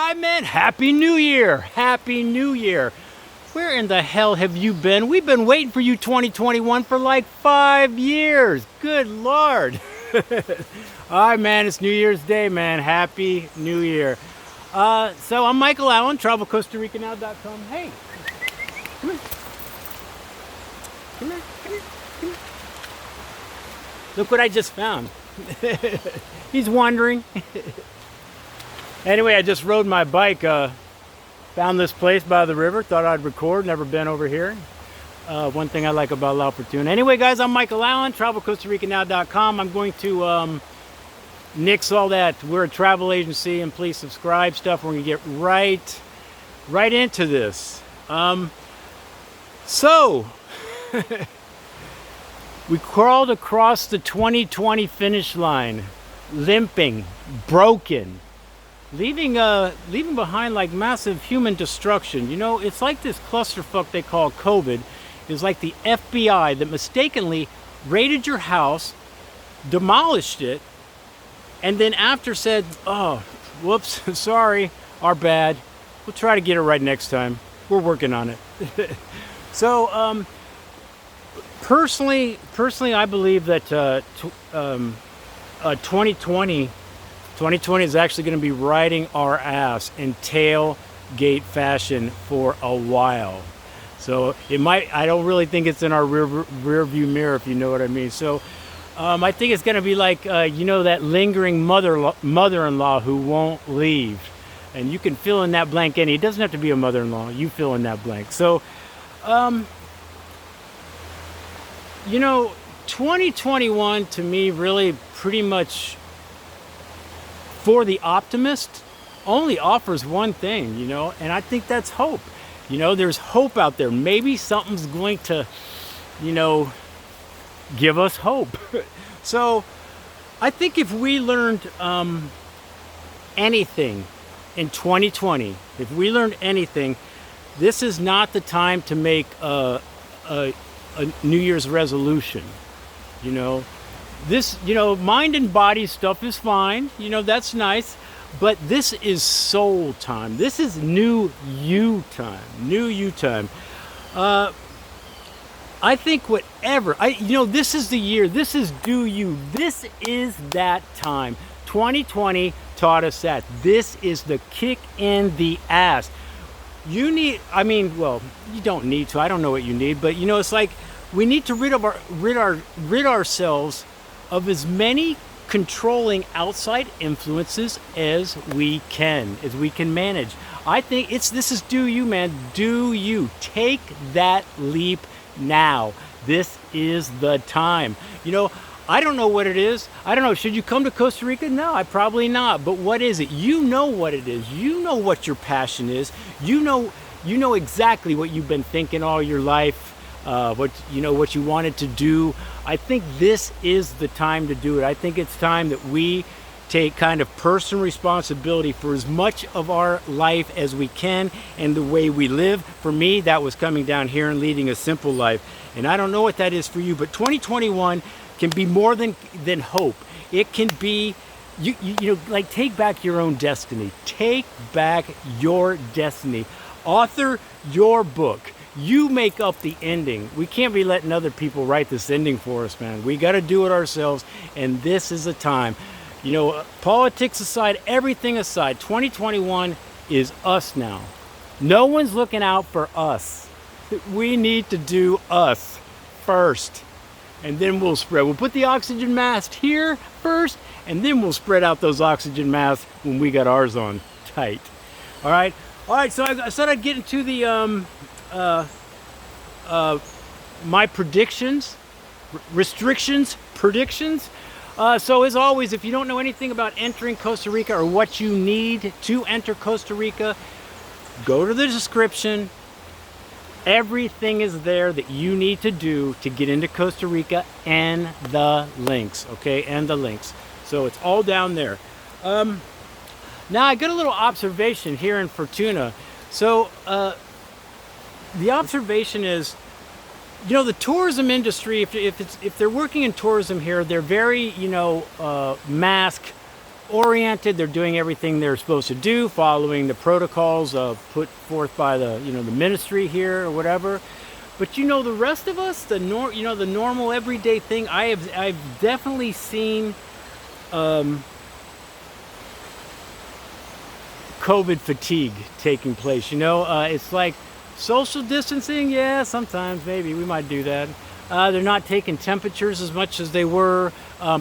Hi, man. Happy New Year. Happy New Year. Where in the hell have you been? We've been waiting for you 2021 for like 5 years. Good Lord. All right, man. It's New Year's Day, man. Happy New Year. So I'm Michael Allen, TravelCostaRicaNow.com. Hey, come here. Come here. Come here. Come here. Look what I just found. He's wandering. Anyway, I just rode my bike, found this place by the river, thought I'd record, never been over here. One thing I like about La Fortuna. Anyway, guys, I'm Michael Allen, TravelCostaRicaNow.com. I'm going to nix all that we're a travel agency and please subscribe stuff. We're going to get right into this. So, we crawled across the 2020 finish line, limping, broken. Leaving behind like massive human destruction. You know, it's like this clusterfuck they call COVID is like the FBI that mistakenly raided your house, demolished it, and then after said, oh, whoops, sorry, our bad. We'll try to get it right next time. We're working on it. So, personally, I believe that 2020 is actually going to be riding our ass in tailgate fashion for a while. So it might, I don't really think it's in our rear view mirror, if you know what I mean. So I think it's going to be like, you know, that lingering mother-in-law who won't leave. And you can fill in that blank any. It doesn't have to be a mother-in-law. You fill in that blank. So, you know, 2021 to me really pretty much, for the optimist, only offers one thing, you know, and I think that's hope. You know, there's hope out there. Maybe something's going to, you know, give us hope. So I think if we learned anything in 2020, if we learned anything, this is not the time to make a New Year's resolution, you know. This, you know, mind and body stuff is fine, you know, that's nice, but this is soul time. This is new you time. I think whatever, you know, this is the year, this is do you, this is that time. 2020 taught us that. This is the kick in the ass. You need, I mean, well, you don't need to, I don't know what you need, but you know, it's like we need to rid ourselves of as many controlling outside influences as we can manage. I think this is do you, man. Do you take that leap now? This is the time. You know, I don't know what it is. I don't know. Should you come to Costa Rica? No, I probably not. But what is it? You know what it is. You know what your passion is. You know exactly what you've been thinking all your life. What you wanted to do. I think this is the time to do it. I think it's time that we take kind of personal responsibility for as much of our life as we can and the way we live. For me, that was coming down here and leading a simple life. And I don't know what that is for you, but 2021 can be more than hope. It can be, you know, like take back your own destiny. Take back your destiny. Author your book. You make up the ending. We can't be letting other people write this ending for us, man. We got to do it ourselves, and this is the time. You know, politics aside, everything aside, 2021 is us now. No one's looking out for us. We need to do us first, and then we'll spread. We'll put the oxygen mask here first, and then we'll spread out those oxygen masks when we got ours on tight. All right, so I said I'd get into the my predictions, predictions. So as always, if you don't know anything about entering Costa Rica or what you need to enter Costa Rica, go to the description. Everything is there that you need to do to get into Costa Rica and the links, okay? And the links. So it's all down there. Now I got a little observation here in Fortuna. So the observation is, you know, the tourism industry, if they're working in tourism here, they're very, you know, mask oriented. They're doing everything they're supposed to do, following the protocols put forth by the the ministry here or whatever. But the rest of us, the normal everyday thing, I've definitely seen COVID fatigue taking place. It's like social distancing. Yeah, sometimes maybe we might do that. They're not taking temperatures as much as they were.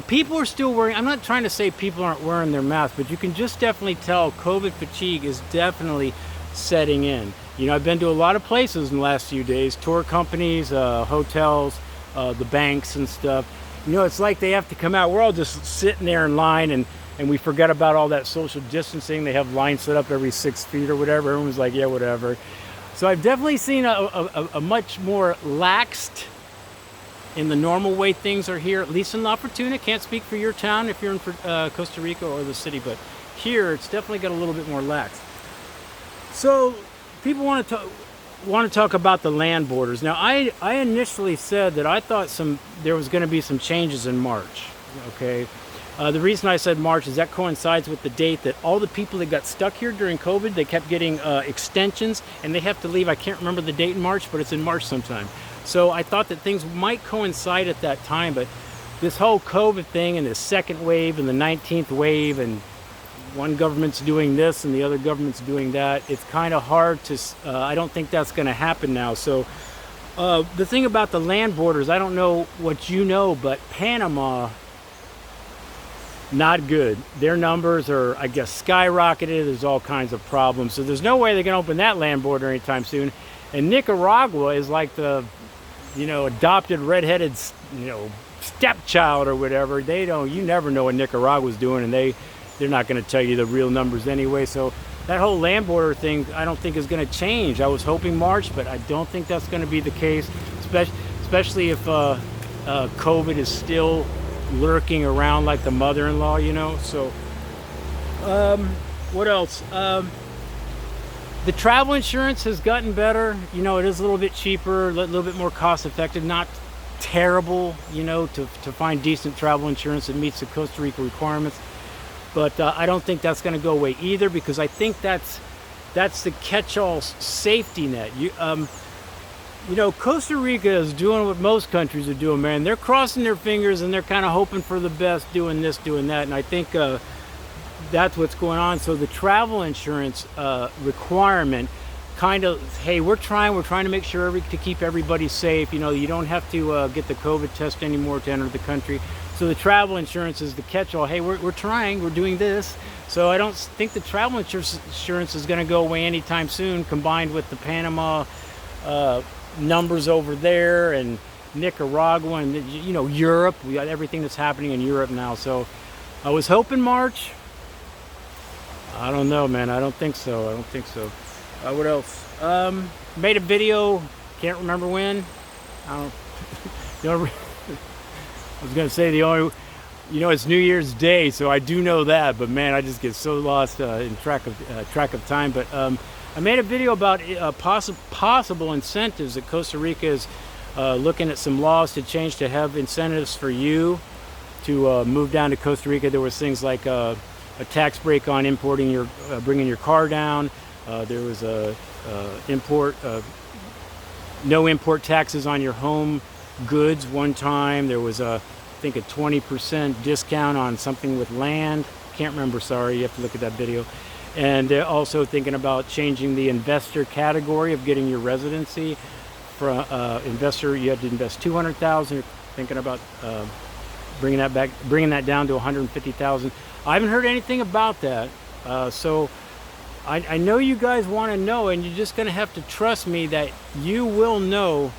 People are still wearing. I'm not trying to say people aren't wearing their masks, but you can just definitely tell COVID fatigue is definitely setting in. I've been to a lot of places in the last few days, tour companies, hotels, the banks and stuff. It's like they have to come out. We're all just sitting there in line, and we forget about all that social distancing. They have lines set up every 6 feet or whatever. Everyone's like, yeah, whatever. So I've definitely seen a much more laxed in the normal way things are here, at least in La Fortuna. Can't speak for your town if you're in Costa Rica or the city, but here it's definitely got a little bit more lax. So people want to talk about the land borders. Now, I initially said that I thought there was going to be some changes in March. Okay, the reason I said March is that coincides with the date that all the people that got stuck here during COVID, they kept getting extensions, and they have to leave. I can't remember the date in March, but it's in March sometime. So I thought that things might coincide at that time, but this whole COVID thing and the second wave and the 19th wave, and one government's doing this and the other government's doing that, it's kind of hard to, I don't think that's going to happen now. So the thing about the land borders, I don't know what you know, but Panama, not good. Their numbers are, I guess, skyrocketed. There's all kinds of problems. So there's no way they're going to open that land border anytime soon. And Nicaragua is like the, adopted redheaded, stepchild or whatever. You never know what Nicaragua's doing, and they're not going to tell you the real numbers anyway. So that whole land border thing, I don't think is going to change. I was hoping March, but I don't think that's going to be the case, especially if COVID is still lurking around like the mother-in-law, So what else? The travel insurance has gotten better. It is a little bit cheaper, a little bit more cost effective, not terrible, to find decent travel insurance that meets the Costa Rica requirements. But I don't think that's going to go away either, because I think that's the catch-all safety net. Costa Rica is doing what most countries are doing, man. They're crossing their fingers and they're kind of hoping for the best, doing this, doing that. And I think that's what's going on. So the travel insurance requirement kind of, hey, we're trying to make sure to keep everybody safe. You don't have to get the COVID test anymore to enter the country. So the travel insurance is the catch-all. Hey, we're trying, we're doing this. So I don't think the travel insurance is going to go away anytime soon, combined with the Panama numbers over there and Nicaragua and, Europe. We got everything that's happening in Europe now. So I was hoping March. I don't know, man. I don't think so. What else? Made a video. Can't remember when. I was going to say it's New Year's Day, so I do know that, but man, I just get so lost in track of time. But I made a video about possible incentives that Costa Rica is looking at some laws to change to have incentives for you to move down to Costa Rica. There was things like a tax break on importing bringing your car down. There was no import taxes on your home goods one time. There was I think a 20% discount on something with land. Can't remember, sorry, you have to look at that video. And also thinking about changing the investor category of getting your residency. For investor, you had to invest $200,000. Thinking about bringing that down to $150,000. I haven't heard anything about that. So I know you guys want to know, and you're just going to have to trust me that you will know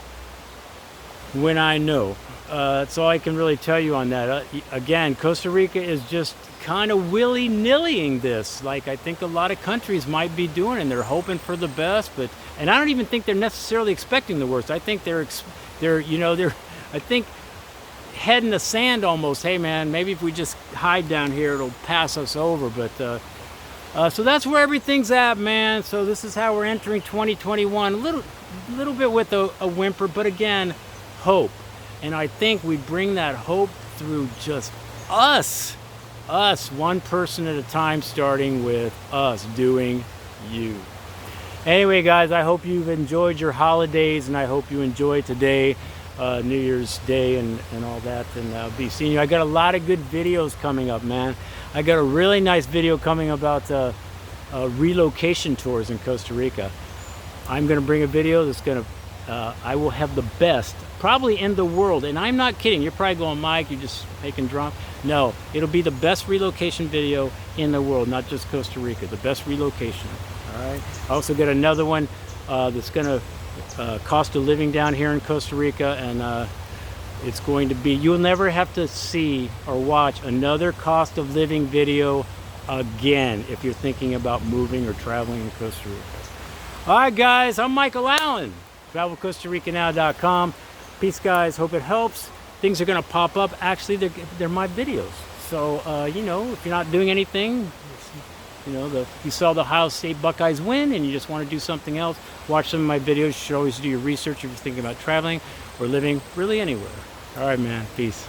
when I know. That's all I can really tell you on that. Again, Costa Rica is just kind of willy-nillying this, like I think a lot of countries might be doing, and they're hoping for the best. And I don't even think they're necessarily expecting the worst. I think they're I think head in the sand almost. Hey man, maybe if we just hide down here, it'll pass us over. But so that's where everything's at, man. So this is how we're entering 2021. A little bit with a whimper, but again, hope. And I think we bring that hope through just us us, one person at a time, starting with us doing you. Anyway, guys, I hope you've enjoyed your holidays, and I hope you enjoy today, New Year's Day, and all that. And I'll be seeing you. I got a lot of good videos coming up, man. I got a really nice video coming about relocation tours in Costa Rica. I'm going to bring a video that's going to, I will have the best, probably in the world. And I'm not kidding. You're probably going, Mike, you're just making drunk. No, it'll be the best relocation video in the world, not just Costa Rica, the best relocation. All right. I also got another one that's going to cost of living down here in Costa Rica, and it's going to be, you'll never have to see or watch another cost of living video again if you're thinking about moving or traveling in Costa Rica. All right, guys, I'm Michael Allen, TravelCostaRicaNow.com. Peace, guys. Hope it helps. Things are going to pop up. Actually, they're my videos. So, you know, if you're not doing anything, you know, you saw the Ohio State Buckeyes win and you just want to do something else, watch some of my videos. You should always do your research if you're thinking about traveling or living really anywhere. All right, man. Peace.